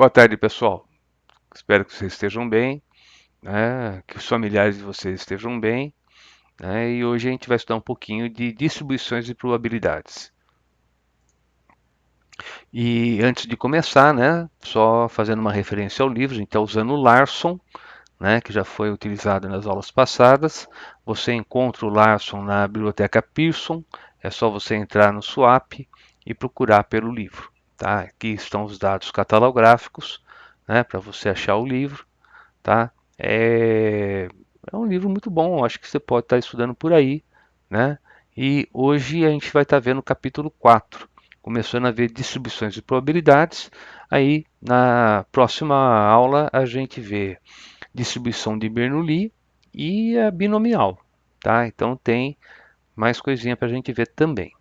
Boa tarde, pessoal. Espero que vocês estejam bem, né? Que os familiares de vocês estejam bem, né? E hoje a gente vai estudar um pouquinho de distribuições de probabilidades. E antes de começar, né? Só fazendo uma referência ao livro, a gente está usando o Larson, né? Que já foi utilizado nas aulas passadas. Você encontra o Larson na biblioteca Pearson. É só você entrar no SWAP e procurar pelo livro, tá? Aqui estão os dados catalográficos, né? Para você achar o livro. Tá? É um livro muito bom, acho que você pode estar estudando por aí, né? E hoje a gente vai estar vendo o capítulo 4, começando a ver distribuições de probabilidades. Aí na próxima aula a gente vê distribuição de Bernoulli e a binomial, tá? Então tem mais coisinha para a gente ver também,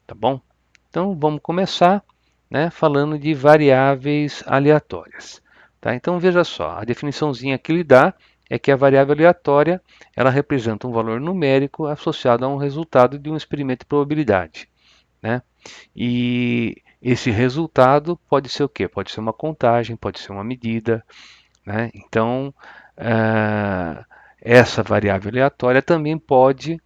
tá bom? Então vamos começar, né, falando de variáveis aleatórias. Tá? Então veja só, a definiçãozinha que ele dá é que a variável aleatória ela representa um valor numérico associado a um resultado de um experimento de probabilidade. Né? E esse resultado pode ser o quê? Pode ser uma contagem, pode ser uma medida. Né? Então, essa variável aleatória também pode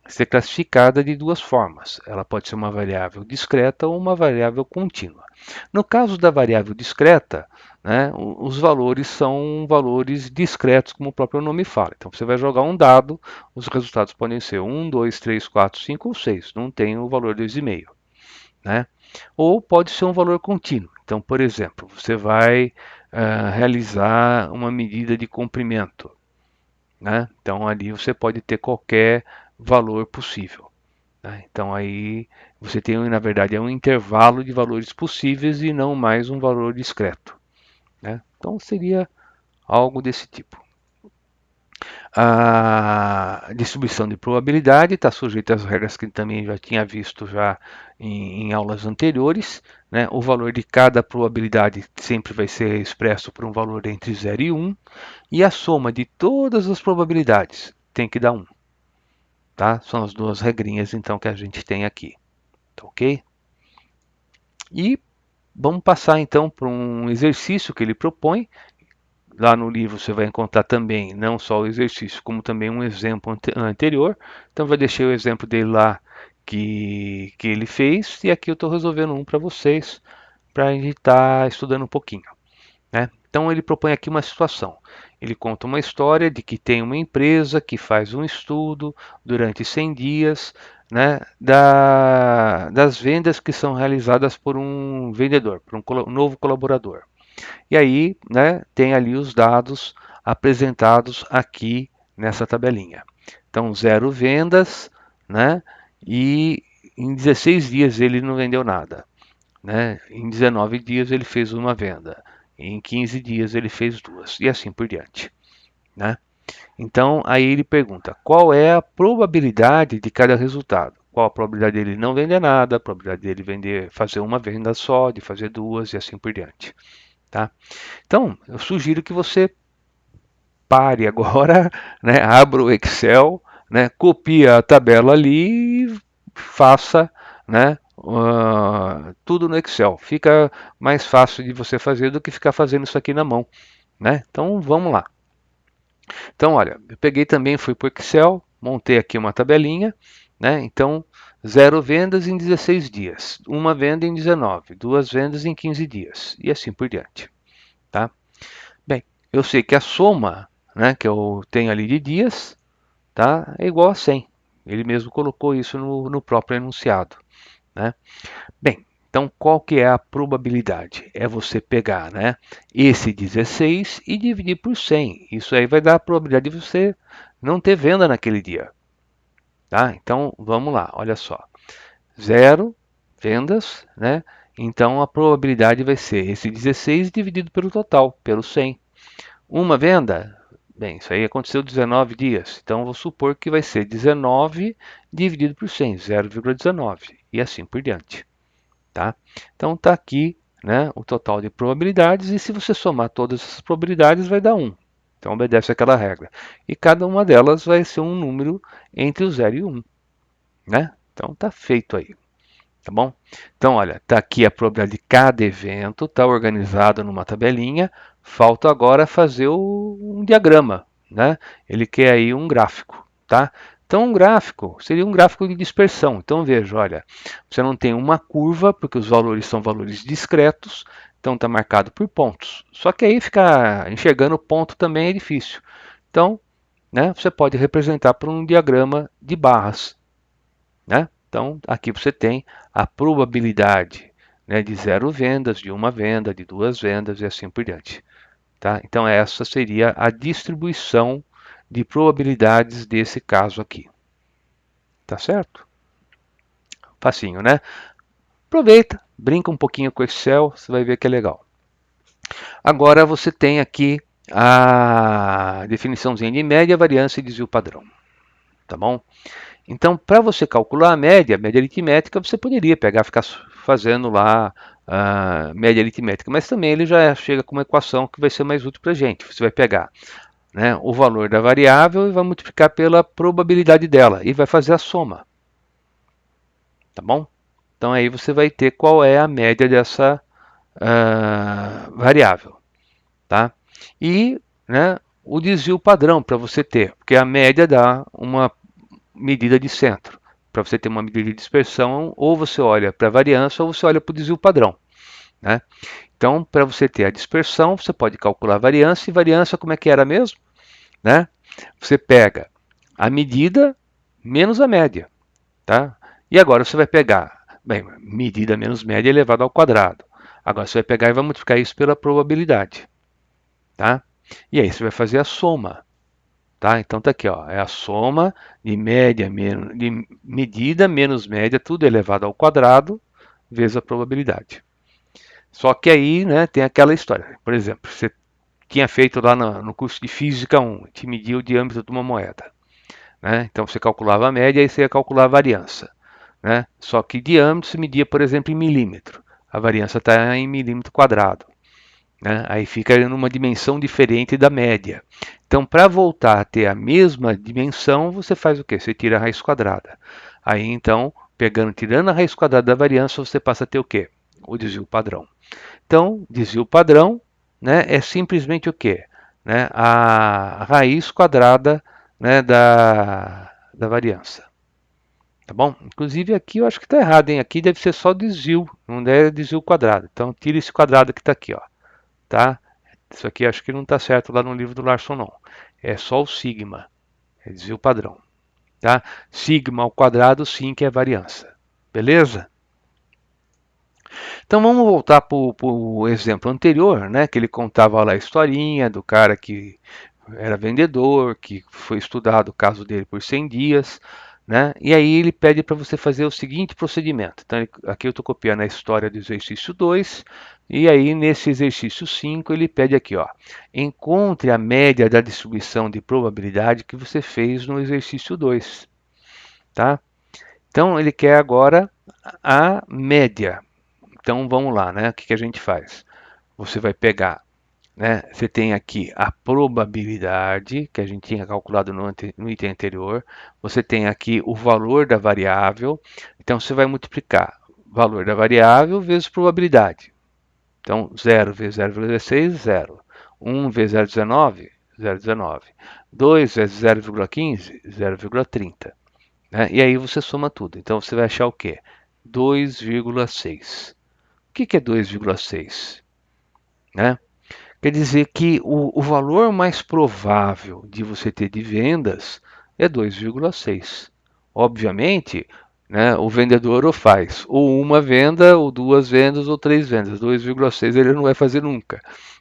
ser classificada de duas formas. Ela pode ser uma variável discreta ou uma variável contínua. No caso da variável discreta, né, os valores são valores discretos, como o próprio nome fala. Então você vai jogar um dado, os resultados podem ser 1, 2, 3, 4, 5 ou 6. Não tem o valor 2,5. Né? Ou pode ser um valor contínuo. Então, por exemplo, você vai realizar uma medida de comprimento. Né? Então ali você pode ter qualquer valor possível. Né? Então aí você tem, na verdade, um intervalo de valores possíveis e não mais um valor discreto. Né? Então seria algo desse tipo. A distribuição de probabilidade está sujeita às regras que também já tinha visto já em aulas anteriores. Né? O valor de cada probabilidade sempre vai ser expresso por um valor entre 0 e 1. E a soma de todas as probabilidades tem que dar 1. Tá? São as duas regrinhas então que a gente tem aqui. Tá ok? E vamos passar então para um exercício que ele propõe. Lá no livro você vai encontrar também não só o exercício, como também um exemplo anterior. Então vai deixar o exemplo dele lá que ele fez. E aqui eu estou resolvendo um para vocês, para a gente estar estudando um pouquinho. Né? Então ele propõe aqui uma situação. Ele conta uma história de que tem uma empresa que faz um estudo durante 100 dias, né, das vendas que são realizadas por um vendedor, por um novo colaborador. E aí, né, tem ali os dados apresentados aqui nessa tabelinha. Então, 0 vendas, né, e em 16 dias ele não vendeu nada. Né? Em 19 dias ele fez uma venda. Em 15 dias ele fez duas. E assim por diante. Né? Então, aí ele pergunta, qual é a probabilidade de cada resultado? Qual a probabilidade dele não vender nada, a probabilidade dele vender, fazer uma venda só, de fazer duas e assim por diante. Tá? Então, eu sugiro que você pare agora, né, abra o Excel, né, copie a tabela ali e faça, né, tudo no Excel. Fica mais fácil de você fazer do que ficar fazendo isso aqui na mão. Né? Então vamos lá. Então, olha, eu peguei também, fui para o Excel, montei aqui uma tabelinha. Né? Então, 0 vendas em 16 dias, uma venda em 19, duas vendas em 15 dias e assim por diante. Tá? Bem, eu sei que a soma, né, que eu tenho ali de dias, tá, é igual a 100. Ele mesmo colocou isso no próprio enunciado. Né? Bem, então qual que é a probabilidade? É você pegar, né, esse 16 e dividir por 100. Isso aí vai dar a probabilidade de você não ter venda naquele dia. Tá? Então vamos lá, olha só. 0 vendas, né? Então a probabilidade vai ser esse 16 dividido pelo total, pelo 100. Uma venda? Bem, isso aí aconteceu 19 dias. Então, vou supor que vai ser 19 dividido por 100, 0,19. E assim por diante. Tá? Então, está aqui, né, o total de probabilidades. E se você somar todas essas probabilidades, vai dar 1. Então, obedece aquela regra. E cada uma delas vai ser um número entre o 0 e o 1. Né? Então, está feito aí. Tá bom? Então, olha, tá aqui a probabilidade de cada evento, tá organizado numa tabelinha. Falta agora fazer um diagrama, né? Ele quer aí um gráfico, tá? Então, um gráfico seria um gráfico de dispersão. Então, veja, olha, você não tem uma curva, porque os valores são valores discretos, então está marcado por pontos. Só que aí ficar enxergando ponto também é difícil. Então, né, você pode representar por um diagrama de barras, né? Então, aqui você tem a probabilidade, né, de 0 vendas, de uma venda, de 2 vendas e assim por diante. Tá? Então, essa seria a distribuição de probabilidades desse caso aqui. Tá certo? Facinho, né? Aproveita, brinca um pouquinho com o Excel, você vai ver que é legal. Agora você tem aqui a definiçãozinha de média, variância e desvio padrão. Tá bom? Então, para você calcular a média aritmética, você poderia pegar, ficar fazendo lá a média aritmética, mas também ele já chega com uma equação que vai ser mais útil para a gente. Você vai pegar, né, o valor da variável e vai multiplicar pela probabilidade dela e vai fazer a soma. Tá bom? Então aí você vai ter qual é a média dessa variável. Tá? E, né, o desvio padrão para você ter, porque a média dá uma medida de centro. Para você ter uma medida de dispersão, ou você olha para a variância ou você olha para o desvio padrão. Né? Então, para você ter a dispersão, você pode calcular a variância. E variância, como é que era mesmo? Né? Você pega a medida menos a média. Tá? E agora você vai pegar, bem, medida menos média elevado ao quadrado. Agora você vai pegar e vai multiplicar isso pela probabilidade. Tá? E aí você vai fazer a soma. Tá? Então tá aqui, ó, é a soma de média menos de medida menos média, tudo elevado ao quadrado, vezes a probabilidade. Só que aí, né, tem aquela história. Por exemplo, você tinha feito lá no curso de Física 1, te media o diâmetro de uma moeda. Né? Então você calculava a média e você ia calcular a variância. Né? Só que diâmetro se media, por exemplo, em milímetro. A variância está em milímetro quadrado. Né? Aí fica numa dimensão diferente da média. Então, para voltar a ter a mesma dimensão, você faz o quê? Você tira a raiz quadrada. Aí, então, tirando a raiz quadrada da variância, você passa a ter o quê? O desvio padrão. Então, desvio padrão, né, é simplesmente o quê? Né, a raiz quadrada, né, da variância. Tá bom? Inclusive aqui eu acho que está errado, hein? Aqui deve ser só desvio, não é desvio quadrado. Então, tira esse quadrado que está aqui, ó. Tá? Isso aqui acho que não está certo lá no livro do Larson, não. É só o sigma, é desvio padrão. Tá? Sigma ao quadrado, sim, que é variância. Beleza? Então vamos voltar para o exemplo anterior, né? Que ele contava lá a historinha do cara que era vendedor, que foi estudado o caso dele por 100 dias, né? E aí ele pede para você fazer o seguinte procedimento. Então, aqui eu estou copiando a história do exercício 2, e aí nesse exercício 5 ele pede aqui, ó, encontre a média da distribuição de probabilidade que você fez no exercício 2, tá? Então ele quer agora a média. Então vamos lá, né? O que a gente faz? Você vai pegar, né? Você tem aqui a probabilidade, que a gente tinha calculado no item anterior. Você tem aqui o valor da variável. Então, você vai multiplicar valor da variável vezes probabilidade. Então, 0 vezes 0,16, 0. 1 vezes 0,19, 0,19. 2 vezes 0,15, 0,30. Né? E aí você soma tudo. Então, você vai achar o quê? 2,6. O que é 2,6? Né? Quer dizer que o valor mais provável de você ter de vendas é 2,6. Obviamente, né, o vendedor o faz ou uma venda, ou duas vendas, ou três vendas. 2,6 ele não vai fazer nunca.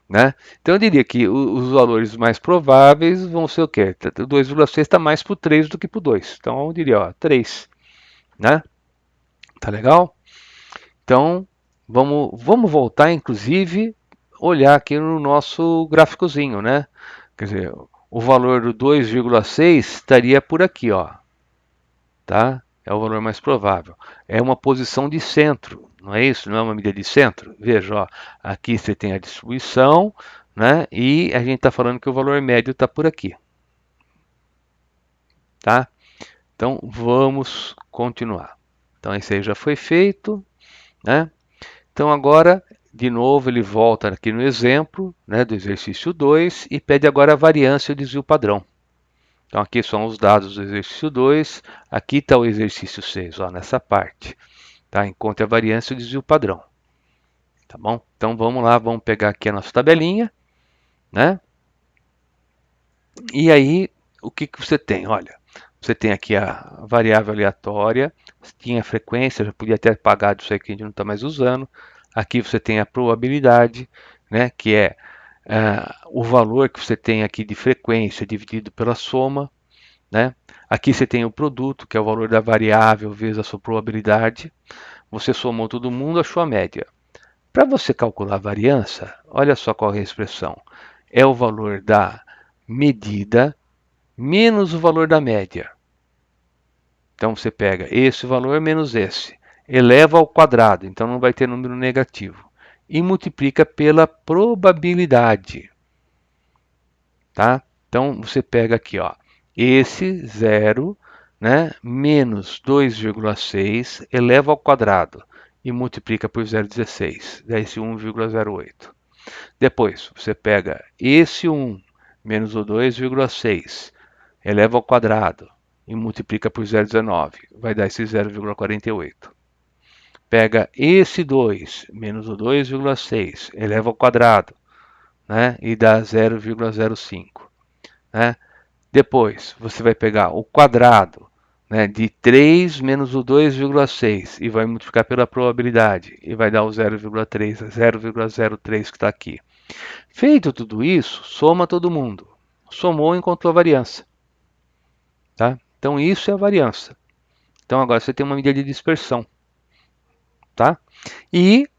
Né? Então eu diria que os valores mais prováveis vão ser o quê? 2,6 está mais para o 3 do que para o 2. Então eu diria, ó, 3. Né? Tá legal? Então vamos voltar, inclusive, olhar aqui no nosso gráficozinho, né? Quer dizer, o valor do 2,6 estaria por aqui, ó, tá? É o valor mais provável. É uma posição de centro, não é isso? Não é uma medida de centro? Veja, ó, aqui você tem a distribuição, né? E a gente está falando que o valor médio está por aqui, tá? Então vamos continuar. Então esse aí já foi feito, né? Então agora, de novo, ele volta aqui no exemplo, né, do exercício 2 e pede agora a variância e o desvio padrão. Então aqui são os dados do exercício 2, aqui está o exercício 6, ó, nessa parte. Tá? Encontre a variância e o desvio padrão. Tá bom? Então vamos lá, vamos pegar aqui a nossa tabelinha, né? E aí, o que você tem? Olha, você tem aqui a variável aleatória, tinha frequência, já podia ter apagado isso aí que a gente não está mais usando. Aqui você tem a probabilidade, né, que é o valor que você tem aqui de frequência dividido pela soma, né? Aqui você tem o produto, que é o valor da variável vezes a sua probabilidade. Você somou todo mundo, achou a média. Para você calcular a variância, olha só qual é a expressão. É o valor da medida menos o valor da média. Então você pega esse valor menos esse, eleva ao quadrado, então não vai ter número negativo, e multiplica pela probabilidade. Tá? Então você pega aqui, ó, esse zero, né, menos 2,6 eleva ao quadrado e multiplica por 0,16, dá esse 1,08. Depois você pega esse 1 menos o 2,6 eleva ao quadrado e multiplica por 0,19, vai dar esse 0,48. Pega esse 2 menos o 2,6 eleva ao quadrado, né, e dá 0,05. Né? Depois você vai pegar o quadrado, né, de 3 menos o 2,6 e vai multiplicar pela probabilidade e vai dar o 0,3, 0,03 que está aqui. Feito tudo isso, soma todo mundo. Somou e encontrou a variância. Tá? Então isso é a variância. Então agora você tem uma medida de dispersão. Tá? E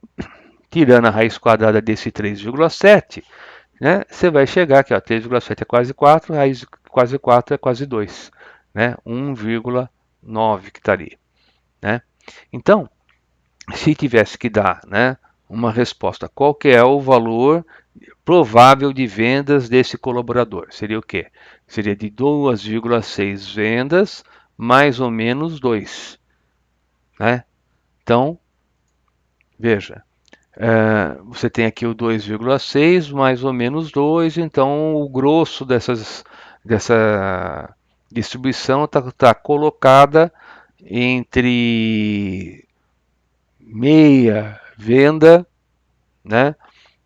tirando a raiz quadrada desse 3,7, né, você vai chegar aqui, ó, 3,7 é quase 4, raiz de quase 4 é quase 2, né, 1,9 que está ali. Né? Então, se tivesse que dar, né, uma resposta, qual que é o valor provável de vendas desse colaborador? Seria o quê? Seria de 2,6 vendas mais ou menos 2. Né? Então, veja, você tem aqui o 2,6 mais ou menos 2, então o grosso dessa distribuição está colocada entre meia venda, né?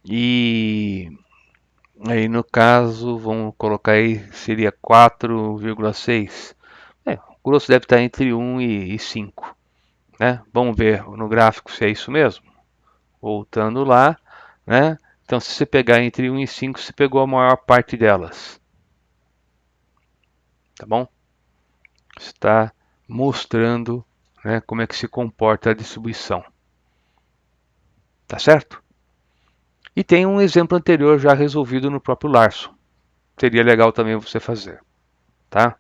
E aí no caso, vamos colocar aí, seria 4,6. O grosso deve estar entre 1 e 5. Né? Vamos ver no gráfico se é isso mesmo. Voltando lá, né? Então, se você pegar entre 1 e 5, você pegou a maior parte delas. Tá bom? Está mostrando, né, como é que se comporta a distribuição. Tá certo? E tem um exemplo anterior já resolvido no próprio Larson. Seria legal também você fazer. Tá?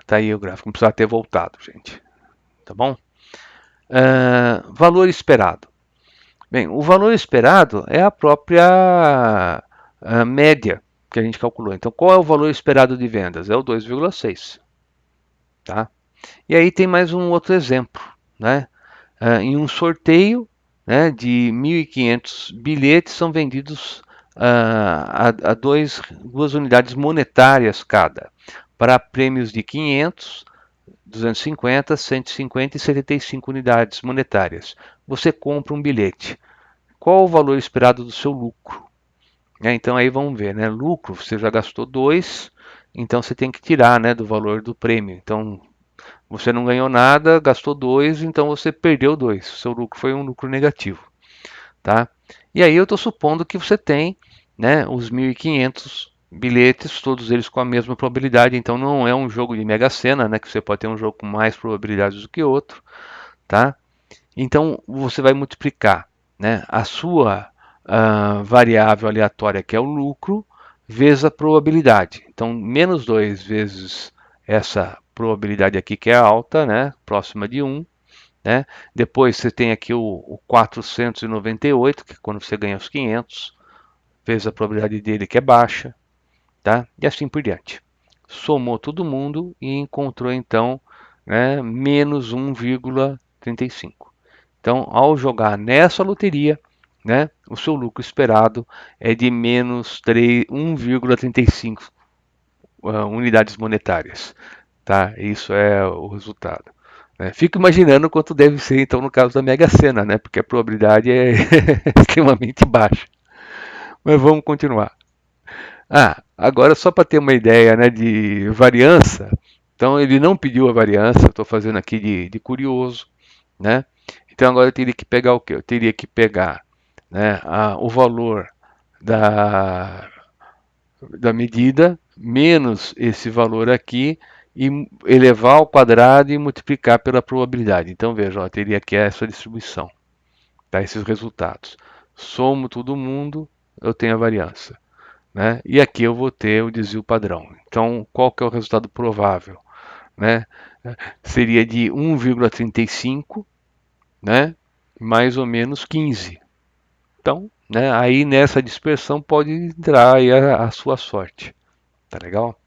Tá aí o gráfico. Não precisa ter voltado, gente. Tá bom? Valor esperado. Bem, o valor esperado é a própria média que a gente calculou. Então, qual é o valor esperado de vendas? É o 2,6. Tá? E aí tem mais um outro exemplo. Né? Em um sorteio, né, de 1.500 bilhetes são vendidos a duas unidades monetárias cada, para prêmios de 500, 250, 150 e 75 unidades monetárias. Você compra um bilhete. Qual o valor esperado do seu lucro? Então aí vamos ver, né? Lucro, você já gastou 2, então você tem que tirar, né, do valor do prêmio. Então você não ganhou nada, gastou 2, então você perdeu 2. Seu lucro foi um lucro negativo. Tá? E aí eu estou supondo que você tem, né, os 1.500 bilhetes, todos eles com a mesma probabilidade. Então não é um jogo de Mega Sena, né, que você pode ter um jogo com mais probabilidades do que outro. Tá? Então você vai multiplicar, né, a sua variável aleatória, que é o lucro, vezes a probabilidade. Então, menos 2 vezes essa probabilidade aqui, que é alta, né, próxima de 1. Né? Depois você tem aqui o 498, que é quando você ganha os 500, vezes a probabilidade dele, que é baixa. Tá? E assim por diante. somou todo mundo e encontrou então, né, menos 1,35. Então, ao jogar nessa loteria, né, o seu lucro esperado é de menos 1,35 unidades monetárias. Tá? Isso é o resultado. Né? Fico imaginando quanto deve ser, então, no caso da Mega Sena, né? Porque a probabilidade é extremamente baixa. Mas vamos continuar. Agora só para ter uma ideia, né, de variância. Então ele não pediu a variância, estou fazendo aqui de curioso, né? Então agora eu teria que pegar o quê? Eu teria que pegar, né, o valor da, da medida menos esse valor aqui e elevar ao quadrado e multiplicar pela probabilidade. Então veja, eu teria aqui essa distribuição, tá? Esses resultados. Somo todo mundo, eu tenho a variância. Né? E aqui eu vou ter o desvio padrão. Então, qual que é o resultado provável? Né? Seria de 1,35, né? Mais ou menos 15. Então, né, aí nessa dispersão pode entrar aí a sua sorte. Tá legal?